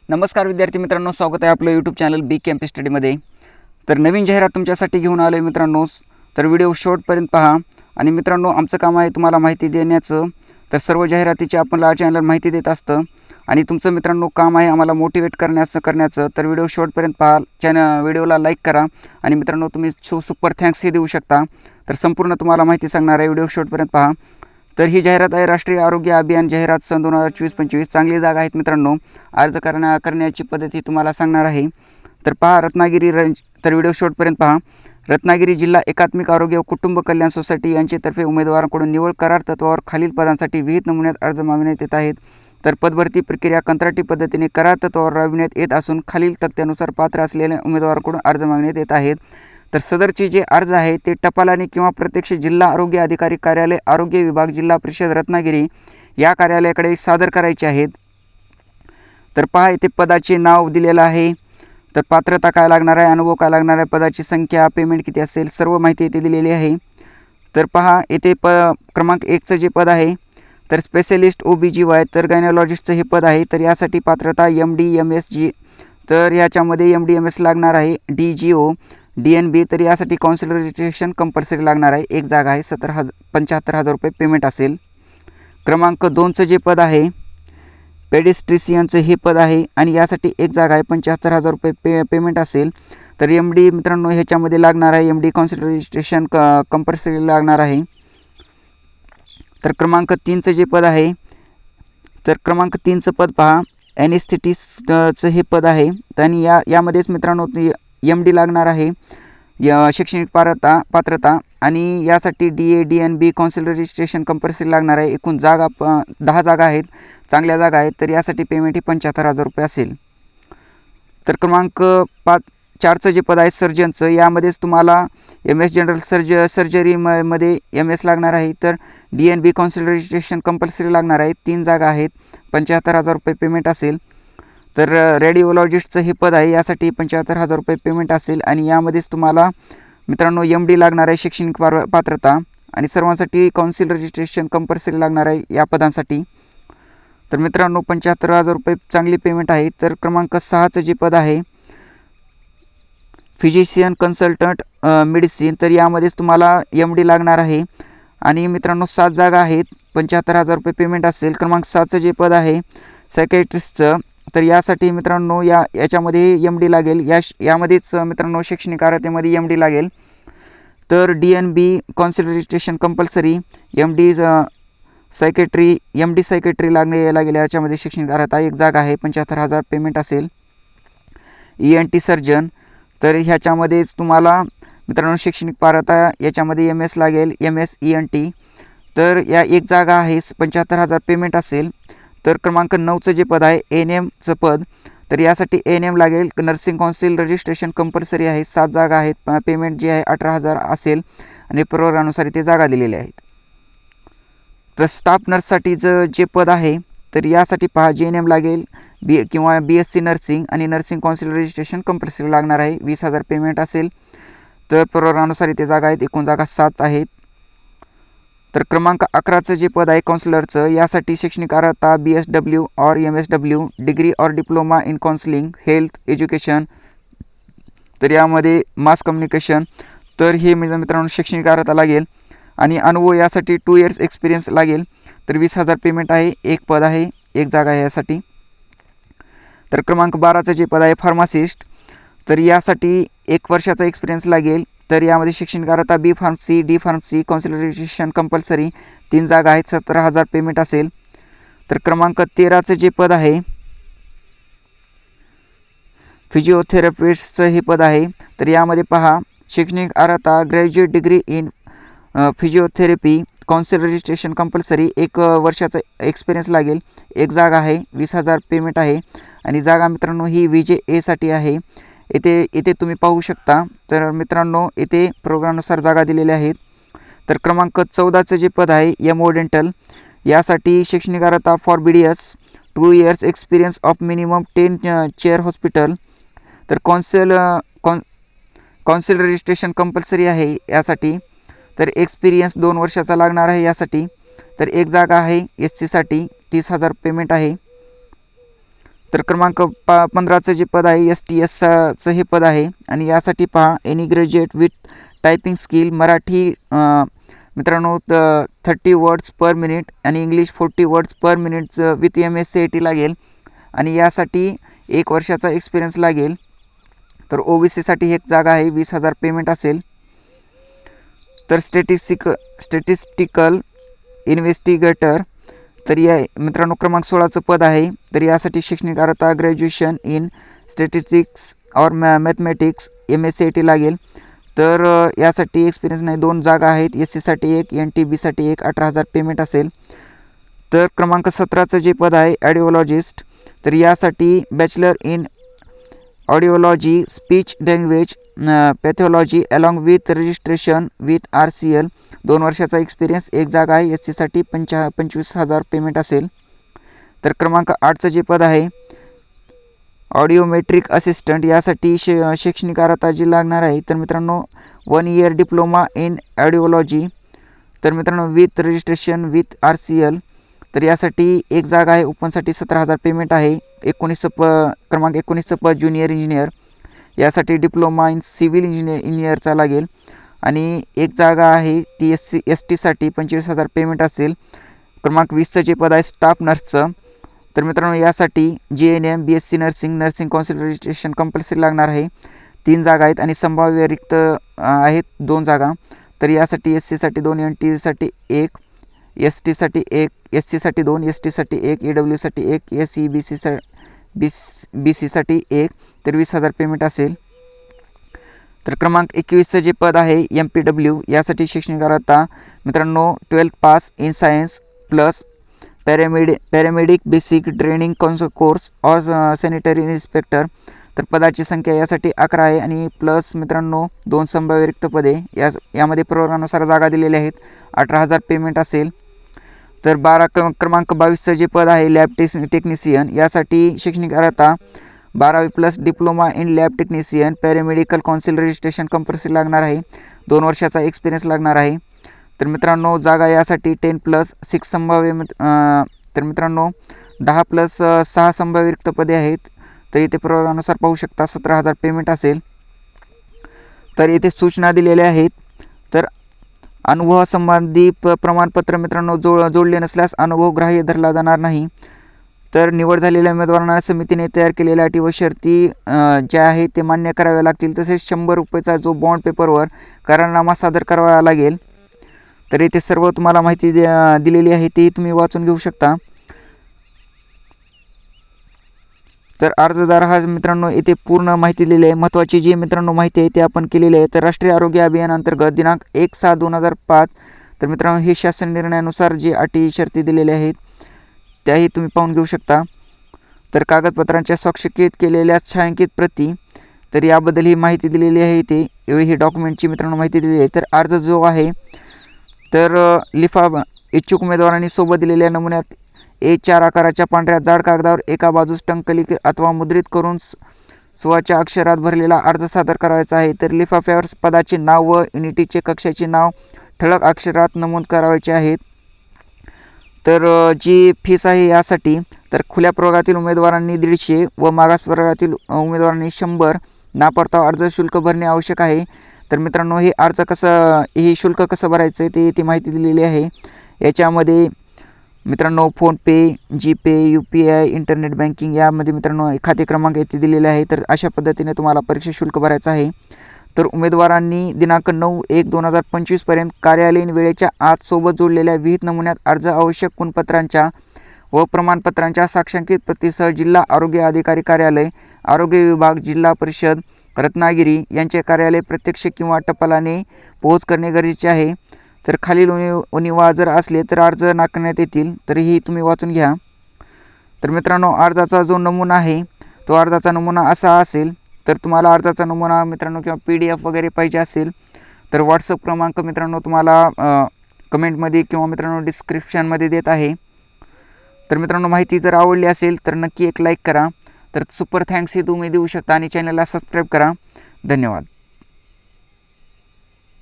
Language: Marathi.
नमस्कार विद्यार्थी मित्रांनो, स्वागत आहे आपलं यूट्यूब चॅनल बी कॅम्पस स्टडीमध्ये। तर नवीन जाहिरात तुमच्यासाठी घेऊन आलो आहे मित्रांनो। तर व्हिडिओ शेवटपर्यंत पहा। आणि मित्रांनो, आमचं काम आहे तुम्हाला माहिती देण्याचं। तर सर्व जाहिरातीची आपल्याला चॅनल माहिती देत असतं आणि तुमचं मित्रांनो काम आहे आम्हाला मोटिवेट करण्याचं। तर व्हिडिओ शेवटपर्यंत पहा, व्हिडिओला लाईक करा आणि मित्रांनो तुम्ही सुपर थँक्स ही देऊ शकता। तर संपूर्ण तुम्हाला माहिती सांगणार आहे, व्हिडिओ शेवटपर्यंत पहा। तर ही जाहिरात आहे राष्ट्रीय आरोग्य अभियान जाहिरात सन 2024-25। चांगली जागा आहेत मित्रांनो। अर्ज करण्याची पद्धती तुम्हाला सांगणार आहे। तर पहा, तर व्हिडिओ शेवटपर्यंत पहा। रत्नागिरी जिल्हा एकात्मिक आरोग्य व कुटुंब कल्याण सोसायटी यांच्यातर्फे उमेदवारांकडून निवड करार तत्वावर खालील पदांसाठी विहित नमुन्यात अर्ज मागण्यात येत आहेत। तर पदभरती प्रक्रिया कंत्राटी पद्धतीने करार तत्वावर राबविण्यात येत असून खालील तक्त्यानुसार पात्र असलेल्या उमेदवारांकडून अर्ज मागण्यात येत आहेत। तर सदरचे जे अर्ज आहे ते टपालाने किंवा प्रत्यक्ष जिल्हा आरोग्य अधिकारी कार्यालय आरोग्य विभाग जिल्हा परिषद रत्नागिरी या कार्यालयाकडे सादर करायचे आहेत। तर पहा, इथे पदाचे नाव दिलेलं आहे। तर पात्रता काय लागणार आहे, अनुभव काय लागणार आहे, पदाची संख्या, पेमेंट किती असेल, सर्व माहिती इथे दिलेली आहे। तर पहा, इथे क्रमांक 1चं जे पद आहे तर स्पेशलिस्ट OBGY तर गायनॉलॉजिस्टचं हे पद आहे। तर यासाठी पात्रता MD MSG, तर याच्यामध्ये MD MS लागणार आहे। DGO DNB तर यासाठी काउन्सिल रजिस्ट्रेशन कंपल्सरी लागणार आहे। एक जागा आहे, 75,000 रुपये पेमेंट असेल। क्रमांक 2चं जे पद आहे पेडिस्ट्रिशियनचं हे पद आहे आणि यासाठी एक जागा आहे, 75,000 रुपये पेमेंट असेल। तर MD मित्रांनो ह्याच्यामध्ये लागणार आहे, MD काउन्सिल रजिस्ट्रेशन कंपल्सरी लागणार आहे। तर क्रमांक 3चं जे पद आहे तर क्रमांक 3चं पद पहा, ॲनेस्थेटिस्टचं हे पद आहे आणि यामध्येच मित्रांनो MD लागणार आहे, शैक्षणिक पात्रता आणि यासाठी DA DNB council registration compulsory लागणार आहे। एकूण जागा 10 जागा आहेत, चांगल्या जागा आहेत। तर यासाठी पेमेंट ही 75,000 रुपये असेल। तर क्रमांक 4चं जे पद आहे सर्जनचं, यामध्येच तुम्हाला MS जनरल सर्जरीमध्ये MS लागणार आहे। तर DNB काउन्सिल रजिस्ट्रेशन कंपल्सरी लागणार आहे। 3 जागा आहेत, 75,000 रुपये पेमेंट असेल। तर रेडिओलॉजिस्टचं हे पद आहे, यासाठी 75,000 रुपये पेमेंट असेल आणि यामध्येच तुम्हाला मित्रांनो MD लागणार आहे, शैक्षणिक पात्रता आणि सर्वांसाठी काउन्सिल रजिस्ट्रेशन कंपल्सरी लागणार आहे या पदांसाठी। तर मित्रांनो 75,000 रुपये चांगली पेमेंट आहे। तर क्रमांक 6चं जे पद आहे फिजिशियन कन्सल्टंट मेडिसिन, तर यामध्येच तुम्हाला MD लागणार आहे आणि मित्रांनो 7 जागा आहेत, 75,000 रुपये पेमेंट असेल। क्रमांक 7चं जे पद आहे सायकॅट्रिस्टचं, तर यासाठी मित्रांनो याच्यामध्ये MD लागेल। यामध्येच मित्रांनो शैक्षणिक अर्हतेमध्ये MD लागेल। तर DNB council registration compulsory, MD psychiatry लागेल। याच्यामध्ये शैक्षणिक अर्हता एक जागा आहे, 75,000 पेमेंट असेल। ENT सर्जन, तर ह्याच्यामध्येच तुम्हाला मित्रांनो शैक्षणिक पात्रता याच्यामध्ये MS लागेल, MS ENT, तर या एक जागा आहे, 75,000 पेमेंट असेल। तर क्रमांक 9चं जे पद आहे ANMचं पद, तर यासाठी ANM लागेल, नर्सिंग काउन्सिल रजिस्ट्रेशन कंपल्सरी आहे। 7 जागा आहेत, पेमेंट जे आहे 18,000 असेल आणि प्रवर्गानुसार इथे जागा दिलेल्या आहेत। तर स्टाफ नर्ससाठीचं जे पद आहे तर यासाठी पहा JNM लागेल, किंवा BSc नर्सिंग आणि नर्सिंग काउन्सिल रजिस्ट्रेशन कंपल्सरी लागणार आहे। 20,000 पेमेंट असेल। तर प्रवर्गानुसार इथे जागा आहेत, एकूण जागा 7 आहेत। तर क्रमांक 11चं जे पद आहे काउन्सिलरचं, यासाठी शैक्षणिक अर्हता BSW और MSW डिग्री और diploma in counselling health education, तर यामध्ये मास कम्युनिकेशन, तर हे मित्रांनो शैक्षणिक अर्हता लागेल आणि अनुभव यासाठी 2 इयर्स एक्सपिरियन्स लागेल। तर 20,000 पेमेंट आहे, एक पद आहे, एक जागा आहे यासाठी। तर क्रमांक 12चं जे पद आहे फार्मासिस्ट, तर यासाठी 1 वर्षाचा एक्सपिरियन्स लागेल। तर यामध्ये शैक्षणिक अर्हता B pharmacy D pharmacy council registration compulsory, 3 जागा आहेत, 17,000 पेमेंट असेल। तर क्रमांक 13चं जे पद आहे फिजिओथेरपिस्टचं हे पद आहे। तर यामध्ये पहा शैक्षणिक अर्हता graduate degree in physiotherapy council registration compulsory, 1 वर्षाचा एक्सपिरियन्स लागेल, एक जागा आहे, 20,000 पेमेंट आहे आणि जागा मित्रांनो ही VJA साठी आहे। इथे तुम्ही पाहू शकता। तर मित्रांनो इथे प्रोग्रामनुसार जागा दिलेल्या आहेत। तर क्रमांक 14चं जे पद आहे MO डेंटल, यासाठी शैक्षणिक अर्हता for BDS 2 years experience of minimum 10 chair hospital, तर काउन्सिल रजिस्ट्रेशन कंपल्सरी आहे यासाठी। तर एक्सपिरियन्स 2 वर्षाचा लागणार आहे यासाठी। तर एक जागा आहे SC साठी, 30,000 पेमेंट आहे। तर क्रमांक 15चं जे पद आहे STSचं हे पद आहे आणि यासाठी पहा any graduate with typing skill Marathi मित्रांनो 30 वर्ड्स पर मिनिट आणि English 40 words per minute with MSCIT लागेल आणि यासाठी 1 वर्षाचा एक्सपिरियन्स लागेल। तर OBCसाठी एक जागा आहे 20,000 पेमेंट असेल। तर स्टॅटिस्टिकल इन्व्हेस्टिगेटर तर या मित्रांनो क्रमांक 16चं पद आहे। तर यासाठी शैक्षणिक अर्हता ग्रॅज्युएशन इन स्टॅटिस्टिक्स और मॅथमॅटिक्स MSCIT लागेल। तर यासाठी एक्सपिरियन्स नाही 2 जागा आहेत SC साठी 1 NTB साठी 1 18,000 पेमेंट असेल। तर क्रमांक 17चं जे पद आहे ऑडिओलॉजिस्ट तर यासाठी bachelor in audiology speech language pathology along with registration with RCL 2 वर्षाचा एक्सपिरियन्स 1 जागा आहे SC साठी 25,000 पेमेंट असेल। तर क्रमांक 8चं जे पद आहे ऑडिओमेट्रिक असिस्टंट यासाठी शैक्षणिक अर्हता जी लागणार आहे तर मित्रांनो 1 इयर डिप्लोमा इन ऑडिओलॉजी तर मित्रांनो विथ रजिस्ट्रेशन विथ RCL तर यासाठी 1 जागा आहे ओपनसाठी 17,000 पेमेंट आहे। क्रमांक 19चं पद ज्युनियर इंजिनियर यासाठी डिप्लोमा इन सिव्हिल इंजिनियरचा लागेल आणि 1 जागा आहे ती ST साठी 25,000 पेमेंट असेल। क्रमांक 20चं जे पद आहे स्टाफ नर्सचं तर मित्रांनो यासाठी JNM BSc nursing council registration compulsory लागणार आहे। 3 जागा आहेत आणि संभाव्य रिक्त आहेत 2 जागा तर यासाठी SC साठी 2 NT साठी 1 ST साठी 1 SC साठी 2 ST साठी 1 EW साठी 1 BC साठी 1 तर 20,000 पेमेंट असेल। तर क्रमांक 21चं जे पद आहे MPW यासाठी शैक्षणिक अर्हता मित्रांनो 12th pass in science plus paramedic basic training course और सॅनिटरी इन्स्पेक्टर तर पदाची संख्या यासाठी 11 आहे आणि प्लस मित्रांनो 2 संभाव्य रिक्त पदे यामध्ये प्रवर्गानुसार जागा दिलेल्या आहेत 18,000 पेमेंट असेल। तर क्रमांक 22चं जे पद आहे लॅब टेक्निशियन यासाठी शैक्षणिक अर्हता 12वी plus diploma in lab technician paramedical council registration compulsory लागणार आहे 2 वर्षाचा एक्सपिरियन्स लागणार आहे। तर मित्रांनो जागा यासाठी 10+6 संभाव्य तर मित्रांनो 10+6 संभाव्य रिक्त पदे आहेत तर इथे प्रवर्गानुसार पाहू शकता 17,000 पेमेंट असेल। तर इथे सूचना दिलेल्या आहेत तर अनुभवासंबंधी प्रमाणपत्र मित्रांनो जोडले नसल्यास अनुभव ग्राह्य धरला जाणार नाही। तर निवड झालेल्या उमेदवारांना समितीने तयार केलेल्या अटी व शर्ती ज्या आहेत ते मान्य कराव्या लागतील तसेच 100 रुपयाचा जो बॉन्ड पेपरवर करारनामा सादर करावा लागेल। तर इथे सर्व तुम्हाला माहिती दिलेली आहे ती तुम्ही वाचून घेऊ शकता। तर अर्जदार हा मित्रांनो इथे पूर्ण माहिती दिलेली आहे। महत्त्वाची जी मित्रांनो माहिती आहे ती आपण केलेली आहे। तर राष्ट्रीय आरोग्य अभियान अंतर्गत दिनांक 1/6/2005 तर मित्रांनो हे शासन निर्णयानुसार जे अटी शर्ती दिलेल्या आहेत त्याही तुम्ही पाहून घेऊ शकता। तर कागदपत्रांच्या स्वाक्षरीत केलेल्या छायांकित प्रती तर याबद्दल ही माहिती दिलेली आहे इथे एवढी ही डॉक्युमेंटची मित्रांनो माहिती दिलेली आहे। तर अर्ज जो आहे तर लिफाफा इच्छुक उमेदवारांनी सोबत दिलेल्या नमुन्यात A4 आकाराच्या पांढऱ्या जाड कागदावर एका बाजूस टंकलिखित अथवा मुद्रित करून स्वच्या अक्षरात भरलेला अर्ज सादर करायचा आहे। तर लिफाफ्यावर पदाचे नाव व युनिटचे कक्षाचे नाव ठळक अक्षरात नमूद करायचे आहेत। तर जी फीस आहे यासाठी तर खुल्या प्रवर्गातील उमेदवारांनी 150 व मागास प्रवर्गातील उमेदवारांनी 100 नापरतावा अर्ज शुल्क भरणे आवश्यक आहे। तर मित्रांनो हे शुल्क कसं भरायचं आहे ती माहिती दिलेली आहे। याच्यामध्ये मित्रांनो PhonePe GPay UPI internet banking यामध्ये मित्रांनो खाते क्रमांक येथे दिलेले आहे। तर अशा पद्धतीने तुम्हाला परीक्षा शुल्क भरायचं आहे। तर उमेदवारांनी दिनांक 9/1/2025 पर्यंत कार्यालयीन वेळेच्या आत सोबत जोडलेल्या विहित नमुन्यात अर्ज आवश्यक गुणपत्रांच्या व प्रमाणपत्रांच्या साक्षांकित प्रतीसह जिल्हा आरोग्य अधिकारी कार्यालय आरोग्य विभाग जिल्हा परिषद रत्नागिरी यांचे कार्यालय प्रत्यक्ष किंवा टपालाने पोहोच करणे गरजेचे आहे। तर खालील उणिवा जर असले तर अर्ज नाकारण्यात येतील तर ही तुम्ही वाचून घ्या। तर मित्रांनो अर्जाचा जो नमुना आहे तो अर्जाचा नमुना असा असेल। तर तुम्हाला अर्जाचा नमुना मित्रांनो किंवा PDF वगैरे पाहिजे असेल तर व्हॉट्सअप क्रमांक मित्रांनो तुम्हाला कमेंटमध्ये किंवा मित्रांनो डिस्क्रिप्शनमध्ये देत आहे। तर मित्रांनो माहिती जर आवडली असेल तर नक्की एक लाईक करा। तर सुपर थँक्स हे तुम्ही देऊ शकता आणि चॅनलला सबस्क्राईब करा। धन्यवाद।